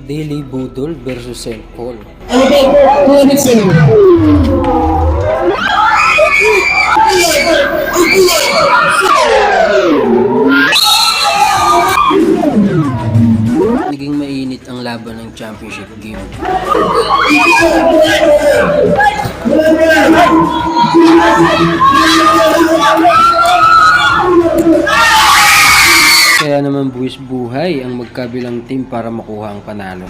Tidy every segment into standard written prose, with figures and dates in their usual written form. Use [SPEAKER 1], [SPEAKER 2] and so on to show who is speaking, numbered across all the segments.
[SPEAKER 1] Daily Budol versus St. Paul. Naging mainit ang laban ng championship game. Kaya naman buwis buhay ang magkabilang team para makuha ang panalo.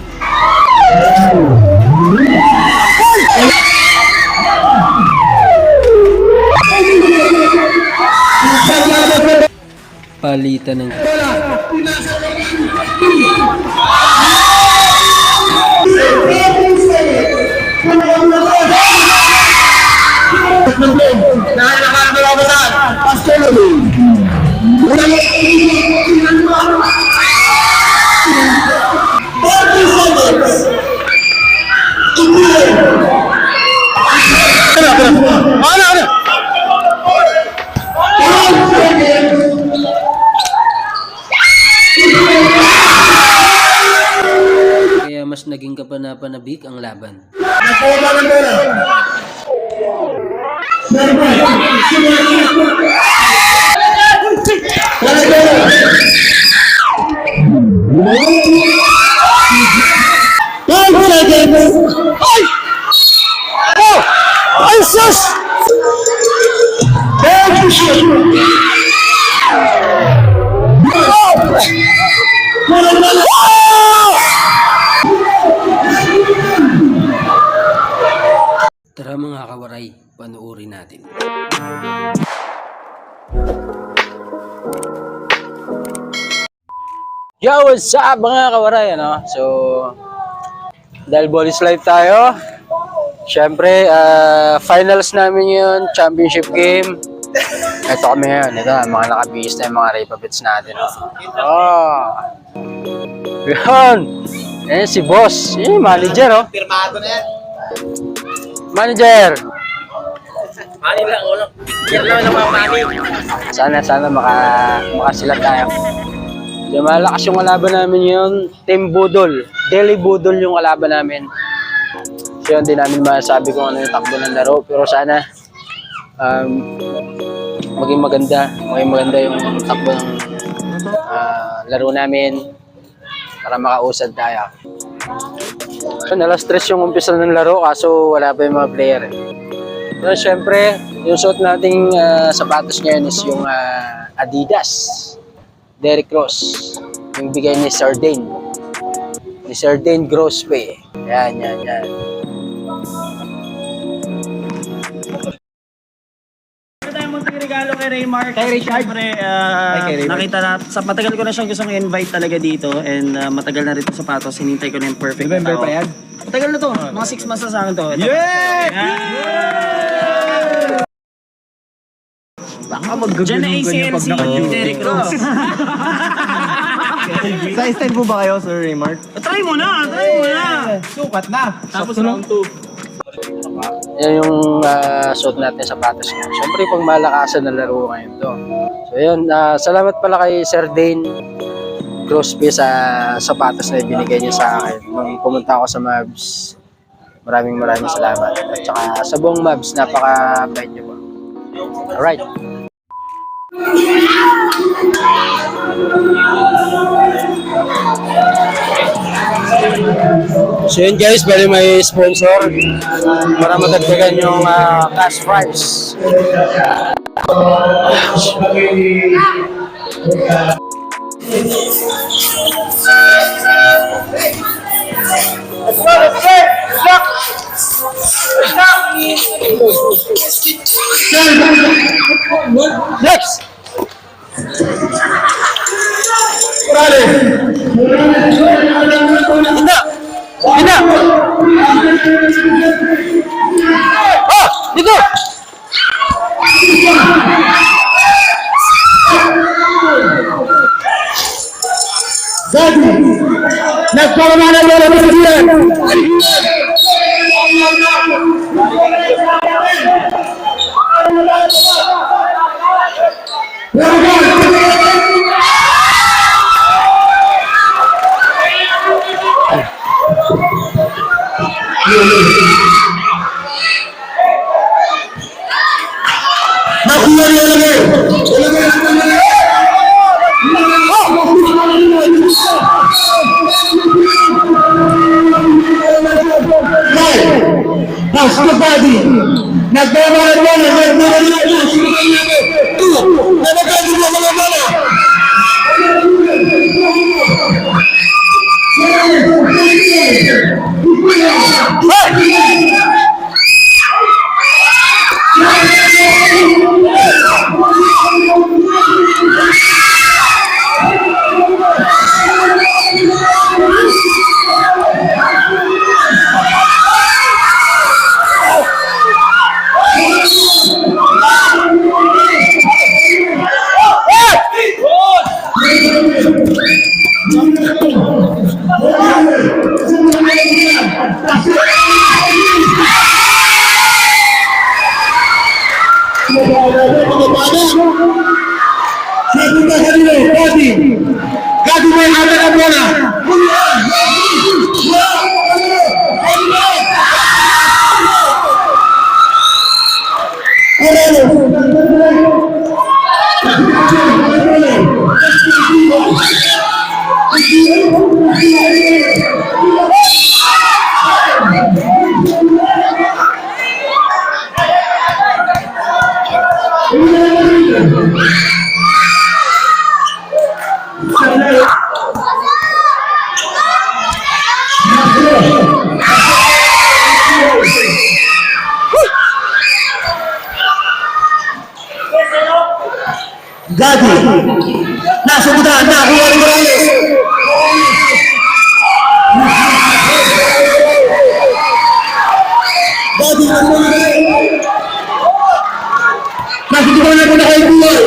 [SPEAKER 1] Palitan ng kaya mas naging kapanapanabik ang laban.
[SPEAKER 2] Ay, sus!
[SPEAKER 1] Tara mga kawaray, panuorin natin.
[SPEAKER 2] Yo, what's up mga kawaray, ano? So, dahil Bolis Live tayo, syempre, finals namin yun, championship game. Ito kami ngayon, ito, mga nakabihis na yung mga Ray-Pabits natin, Yun! Eh, si boss, manager,
[SPEAKER 3] Pirmado na yan.
[SPEAKER 2] Manager!
[SPEAKER 3] Mani lang, ulo. Yan lang ng mga mani.
[SPEAKER 2] Sana makasilat tayo. So, malakas yung kalaban namin yun. Team Budol. Daily Budol yung kalaban namin. So, yun, di namin masabi kung ano yung takbo ng laro. Pero sana, maging maganda yung takbo ng laro namin para makausad tayo. So, nala-stress yung umpisa ng laro kaso wala pa yung mga player. So, syempre, yung suot nating sapatos ngayon is yung Adidas Derrick Rose, yung bigay ni Sir Dane Grospe. Yan.
[SPEAKER 4] Tayo munting regalo kay Raymark.
[SPEAKER 2] Kay Richard?
[SPEAKER 4] Siyempre,
[SPEAKER 2] Kay Raymark.
[SPEAKER 4] nakita na, matagal ko na siyang gustong invite talaga dito and matagal na rin ito sapatos. Hinintay ko na yung perfect na
[SPEAKER 2] November
[SPEAKER 4] tao.
[SPEAKER 2] pa yan?
[SPEAKER 4] Matagal na to. Mga 6 months na sa akin to. Ito.
[SPEAKER 2] Baka
[SPEAKER 4] Diyan na ACL si Derrick Rose.
[SPEAKER 5] Size 10 po ba kayo, Sir Raymart?
[SPEAKER 4] Try mo na.
[SPEAKER 5] Sukat na.
[SPEAKER 4] Tapos round 2.
[SPEAKER 2] Yan yung suot natin sapatos ngayon. Syempre, pang malakasan na laro ngayon to. So yun, salamat pala kay Sir Dane Grospe sa sapatos na ibinigay niya sa akin nung pumunta ako sa Mavs. Maraming salamat. At saka sa buong Mavs, napaka-bait niyo po. Alright. So yun guys, bali may sponsor para madagdagan yung cash prize. Next! Hina! Oh! Dito! Nagpapamana mo na sa diyan!
[SPEAKER 6] Nakuha niya lagi. Now, somebody. Nagbabaran mo na. Nabagay mo mga bola. Gadi mo yung hata ng bola. Gadi, nasa buta, nakuha rin Morales. Gadi, nasa buta na po na kayo buhay.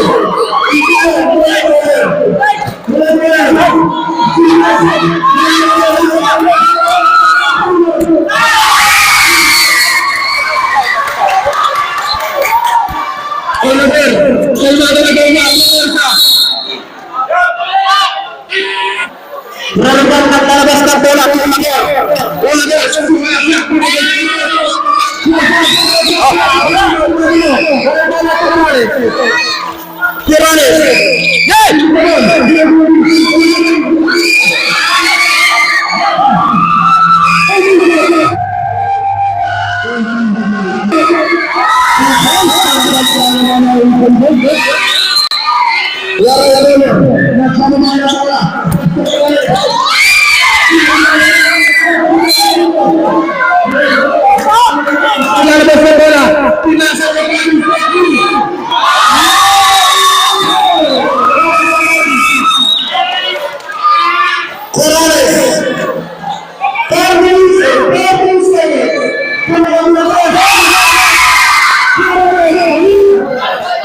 [SPEAKER 6] Naglalabas ng bola.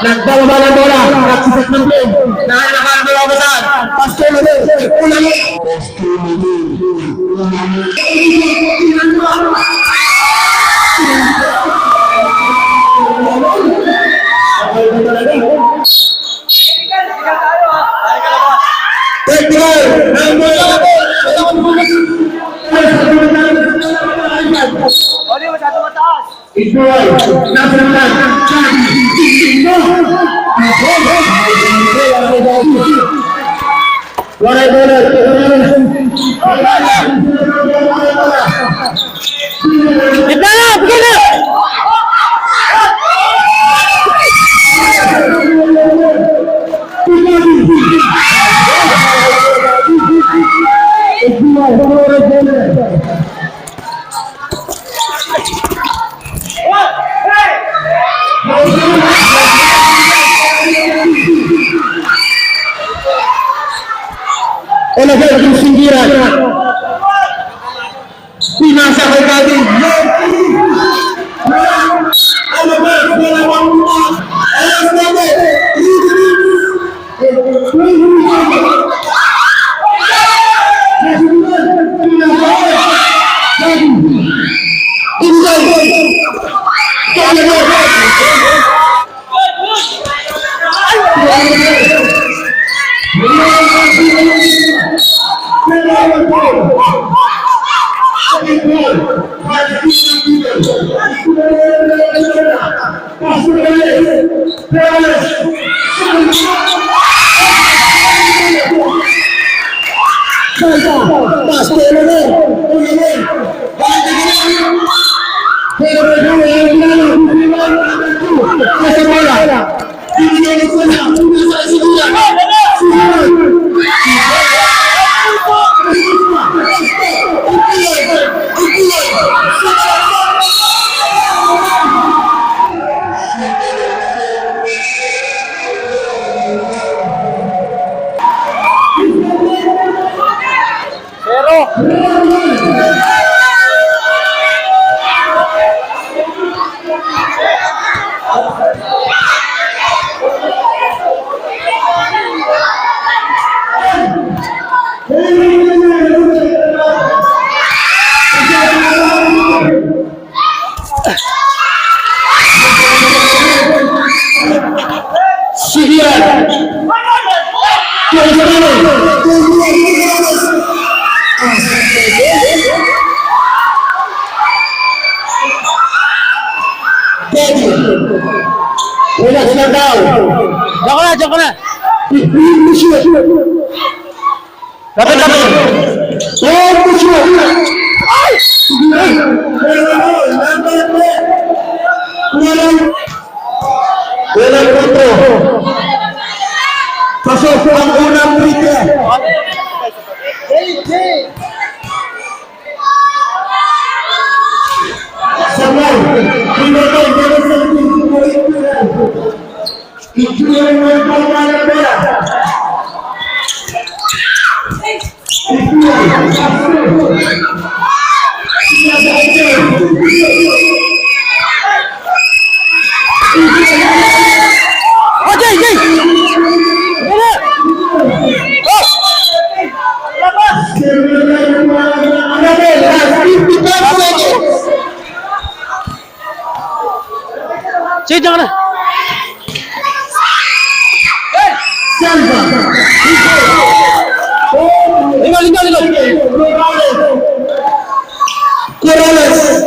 [SPEAKER 6] Nagbababa ng bola, nagsisat ng blame, nakakalakan ng labasan, Pastor Lodel, ulang Ituan, nasional, Elagay ang singgiran. Pinasa kay Gadi.
[SPEAKER 2] Diyan ka na! Lapit, lapit!
[SPEAKER 6] Walang punto. Pasok ang unang trika. Sabay. Pinatay. Ituloy mo ang pangalaman pera.
[SPEAKER 2] Sige, diyan ka na! Lingaw!
[SPEAKER 6] Corrales.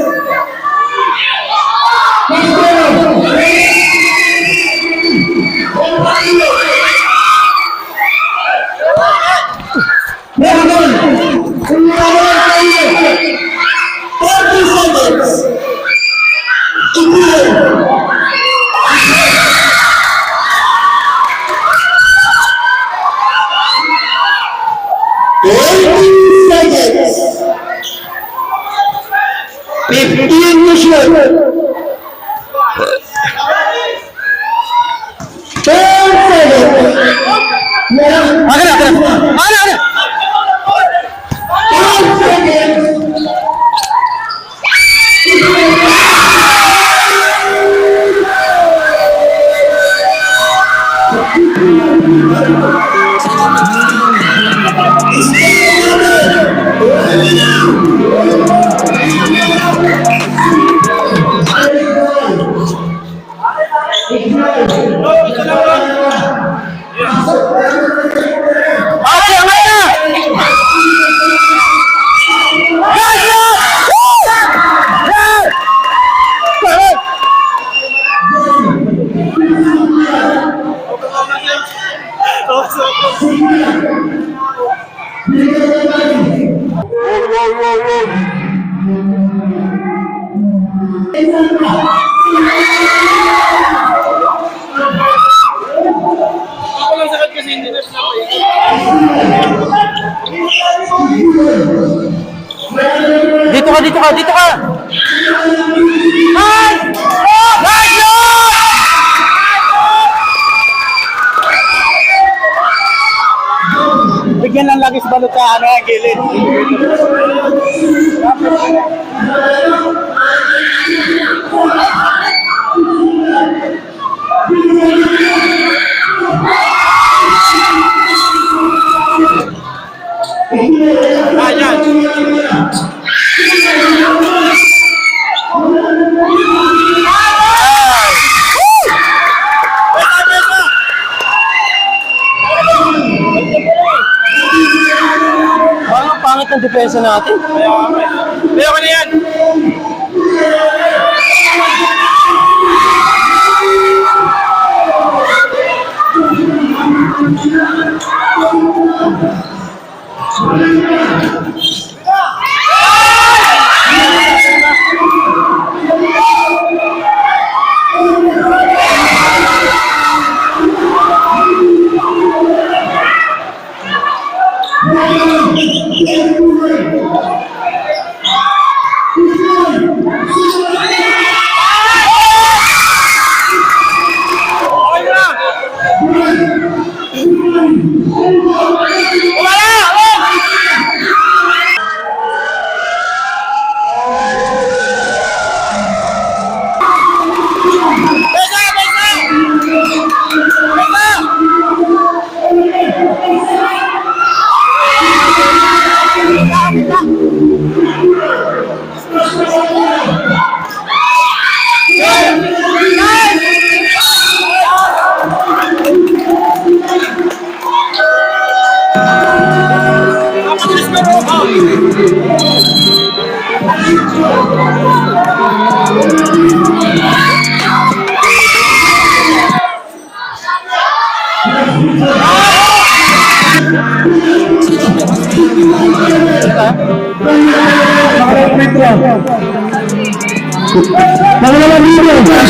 [SPEAKER 2] Dito ka!
[SPEAKER 4] Bigyan lang lagi sa balot ka, ano yung gilid.
[SPEAKER 2] Parang pangit ang depensa natin.
[SPEAKER 3] Kaya ko na yan!
[SPEAKER 6] arbitro. Pangalawang libre.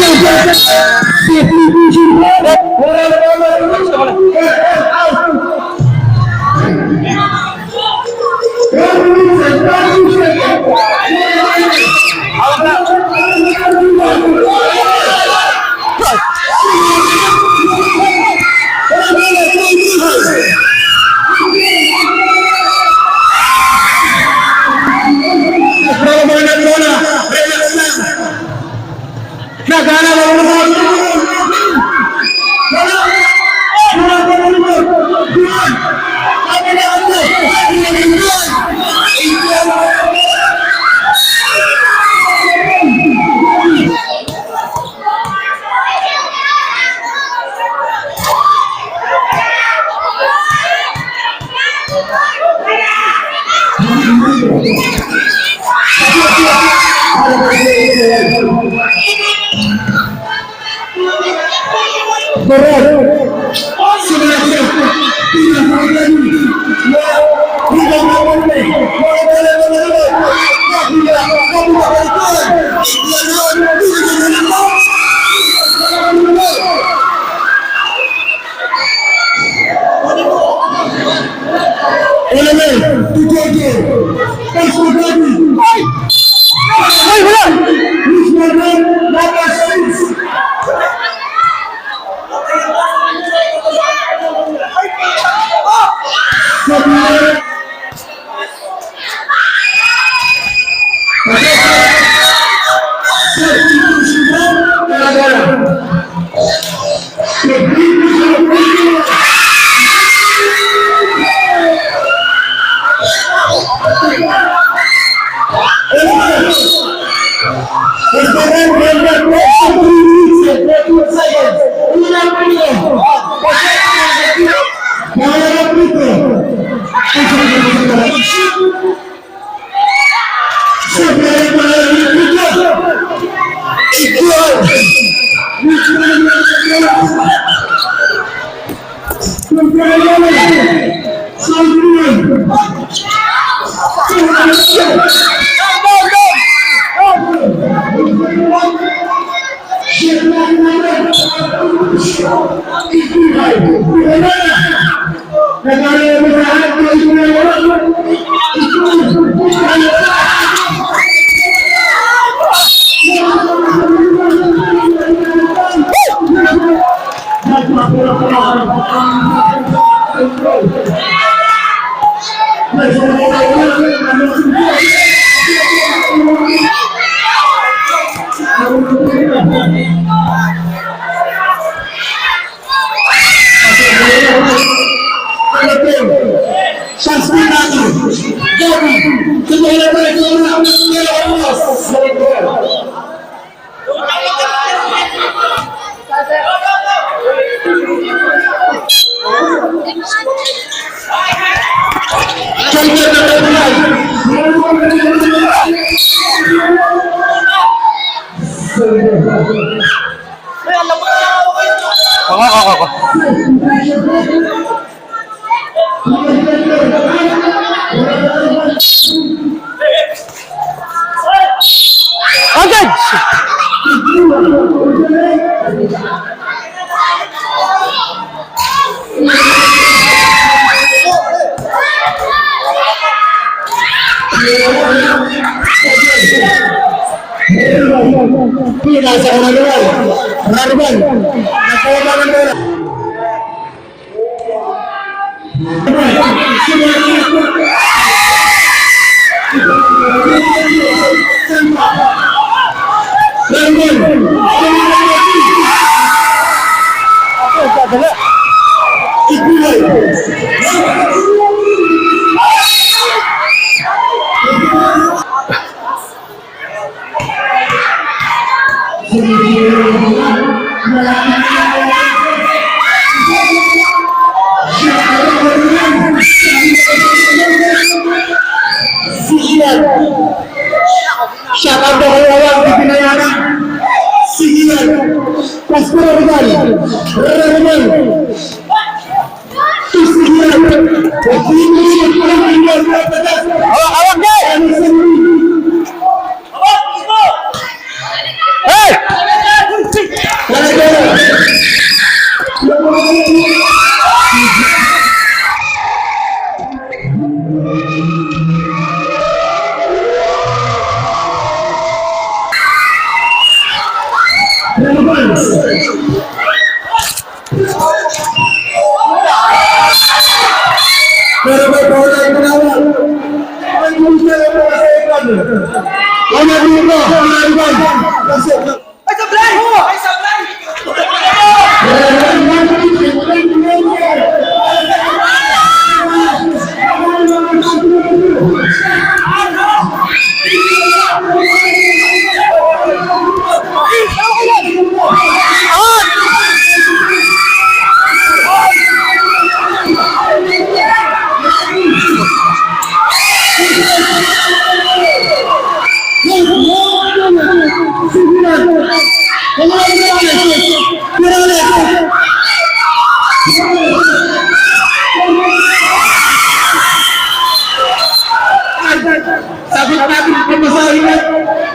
[SPEAKER 6] Sabi natin pamasahin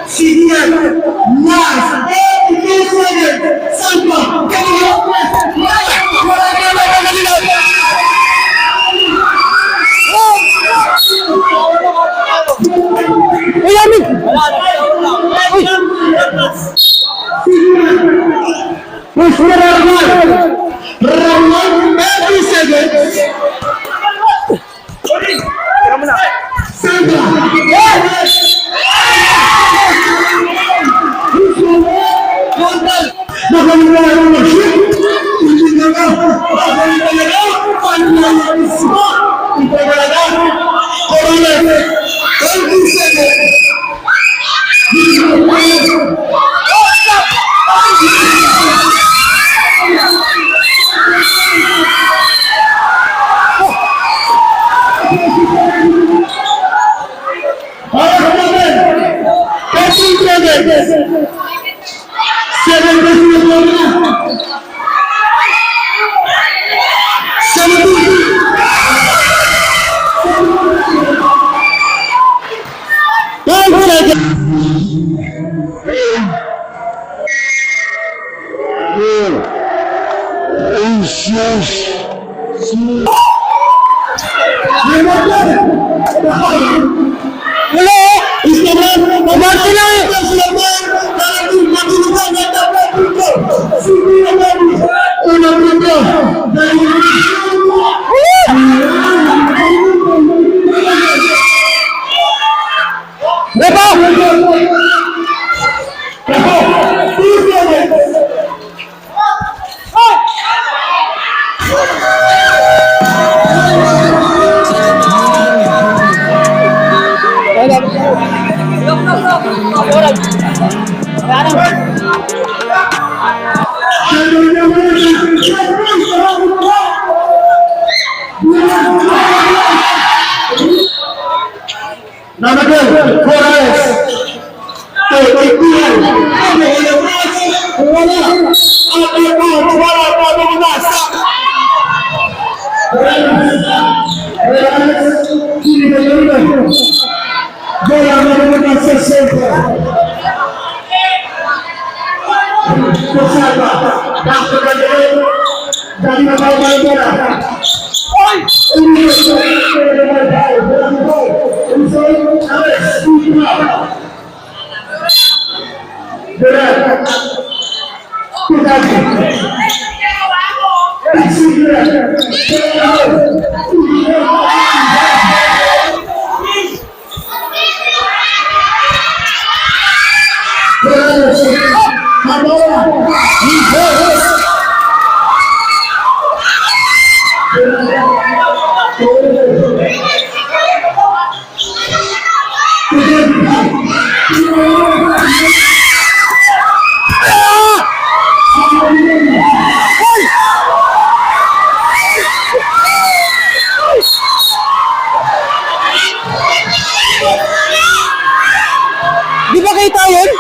[SPEAKER 6] Sidian Mas 82 seconds Sampa Kanina Wala kanina Uy, Amin! Uy! Push for Rahman 80 seconds Sandra Di ba kita yun?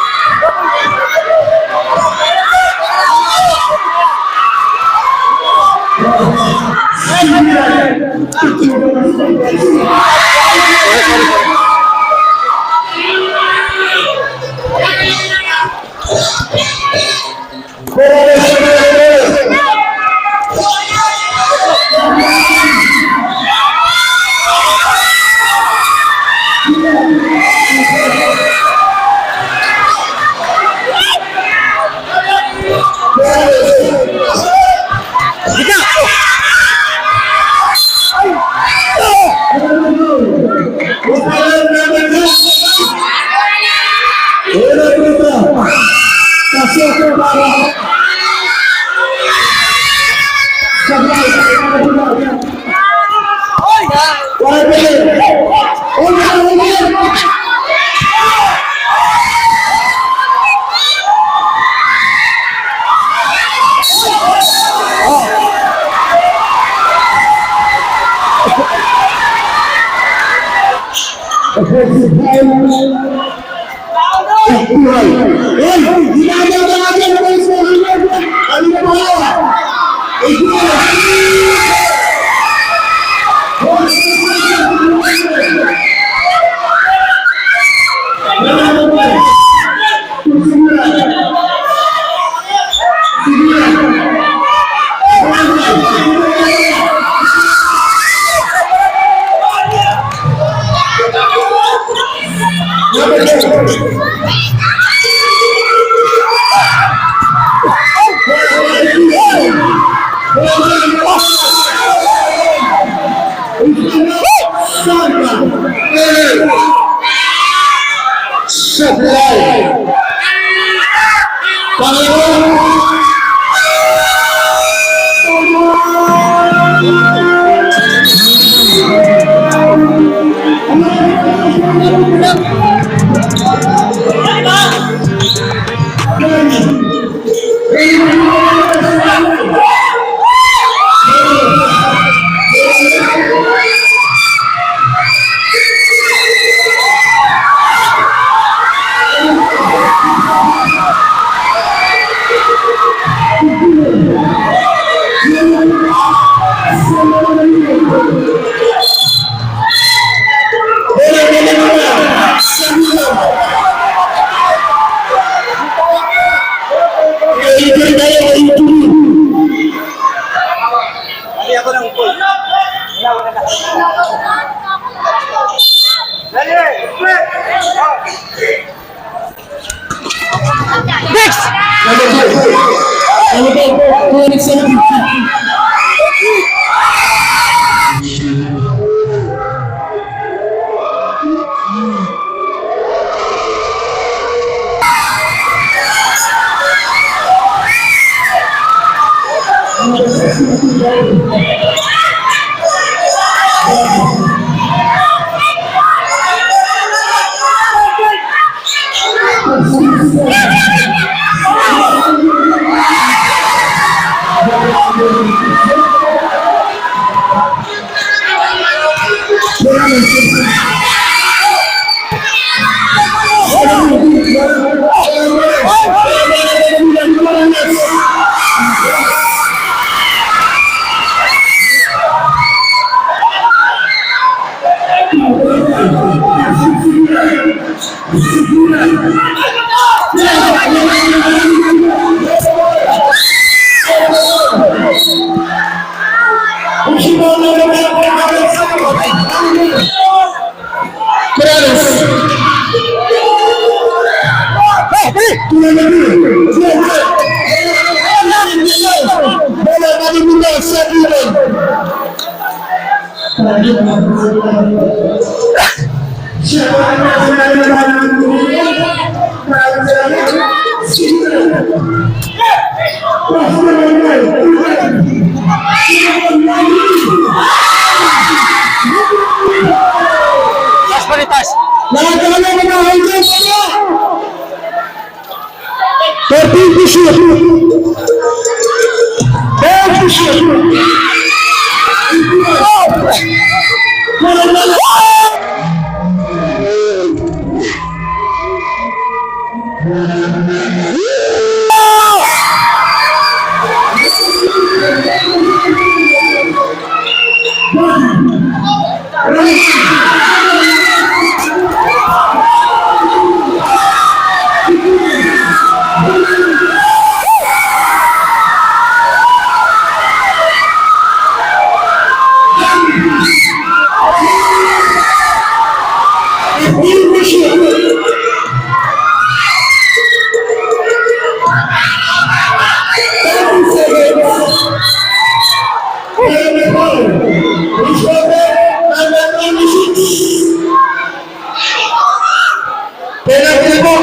[SPEAKER 6] Penalty po.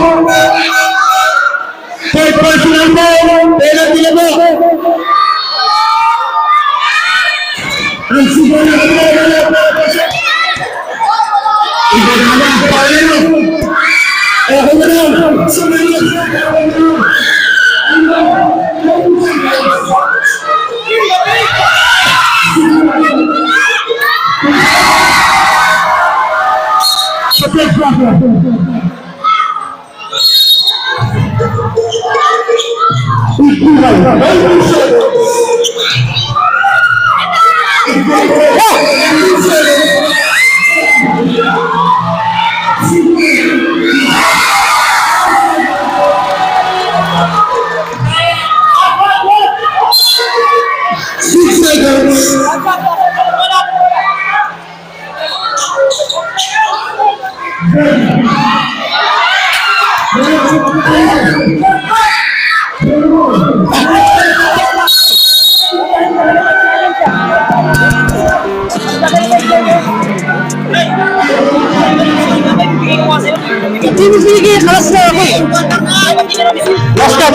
[SPEAKER 6] Third person penalty na po. Ang sigaw na
[SPEAKER 4] Sige, kalas na ako.
[SPEAKER 6] Basta,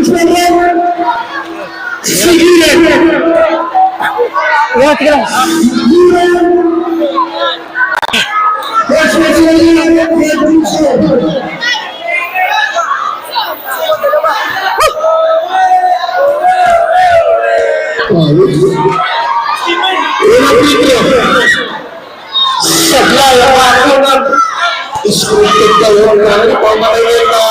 [SPEAKER 6] Sige!
[SPEAKER 2] Tingnan.
[SPEAKER 6] Sablay ang aking iskutin kayo ang kami pamakayin na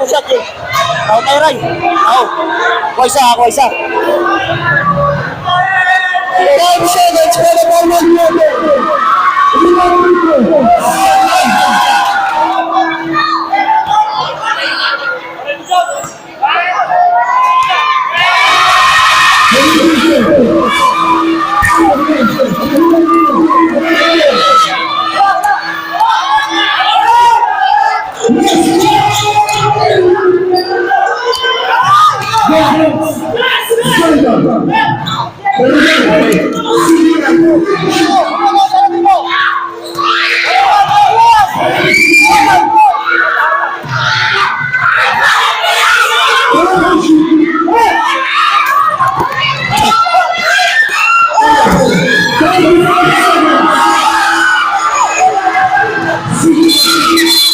[SPEAKER 3] Pusat yun. Ako tayo, Ray. Ako. Ako isa.
[SPEAKER 6] Yes,